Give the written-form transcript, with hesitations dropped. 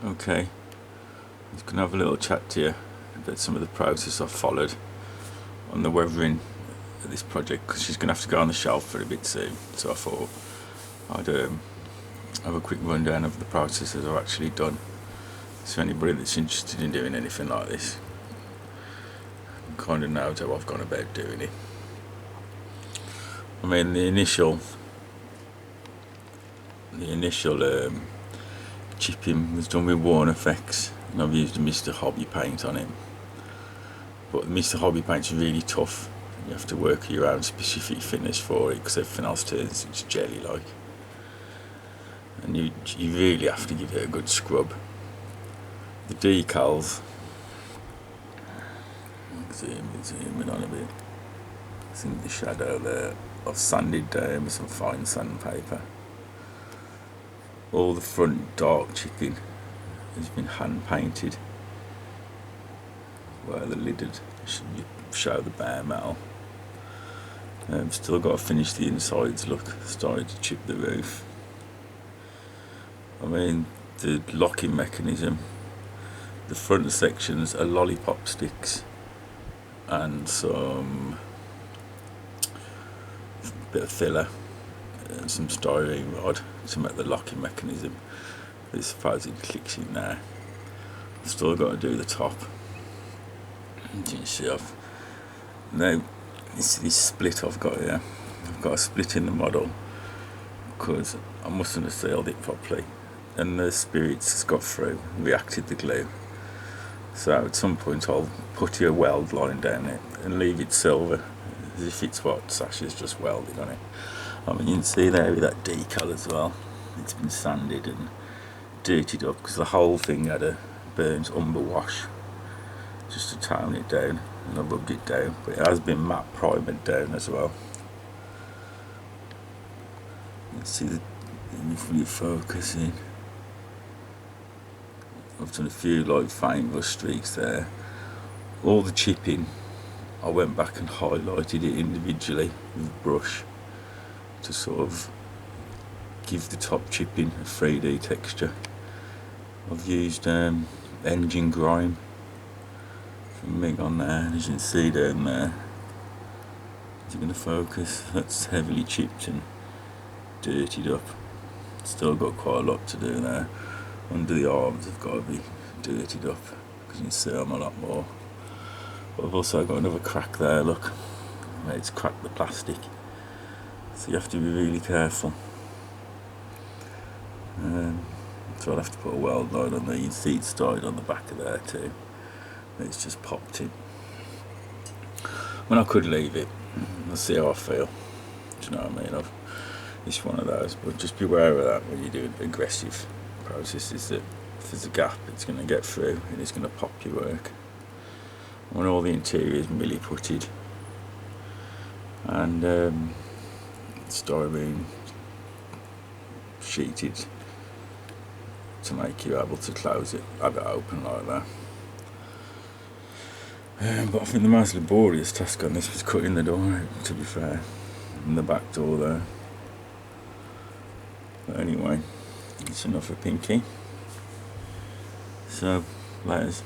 Okay, I'm just going to have a little chat to you about some of the process I've followed on the weathering of this project, because she's going to have to go on the shelf for a bit soon. So I thought I'd have a quick rundown of the processes I've actually done. So anybody that's interested in doing anything like this kind of knows how I've gone about doing it. I mean, the initial chipping was done with S.A.F.S, and I've used a Mr. Hobby paint on it. But the Mr. Hobby paint's really tough. You have to work your own specific finish for it, because everything else turns it's jelly like. And you really have to give it a good scrub. The decals, zoom in on a bit. I think the shadow there, I've sanded down with some fine sandpaper. All the front dark chipping has been hand painted, where the lid had show the bare metal. Still got to finish the insides. Look, started to chip the roof. I mean, the locking mechanism, the front sections are lollipop sticks and some bit of filler and some styrene rod to make the locking mechanism. This supposedly clicks in there. I've still got to do the top. You can see now this split I've got here. I've got a split in the model because I mustn't have sealed it properly, and the spirits has got through, reacted the glue. So at some point I'll put a weld line down it and leave it silver, as if it's what Sasha's just welded on it. I mean, you can see there with that decal as well, it's been sanded and dirtied up, because the whole thing had a burnt umber wash just to tone it down, and I rubbed it down, but it has been matte primered down as well. You can see if we focus in, I've done a few like faint rust streaks there. All the chipping, I went back and highlighted it individually with a brush to sort of give the top chipping a 3D texture. I've used engine grime from Ma.k on there, and as you can see down there, is it going to focus? That's heavily chipped and dirtied up. Still got quite a lot to do there. Under the arms have got to be dirtied up, because you can see them a lot more. But I've also got another crack there, look, where it's cracked the plastic. So you have to be really careful. So I'll have to put a weld line on there. You can see it started on the back of there too. It's just popped in. When I could leave it, I'll see how I feel. Do you know what I mean? It's one of those, but just beware of that when you do aggressive processes, that if there's a gap, it's going to get through and it's going to pop your work. When all the interior is milli putted and styrene sheeted to make you able to close it, have it open like that. But I think the most laborious task on this was cutting the door out, to be fair, and the back door there. But anyway, it's enough of Pinky. So, laters.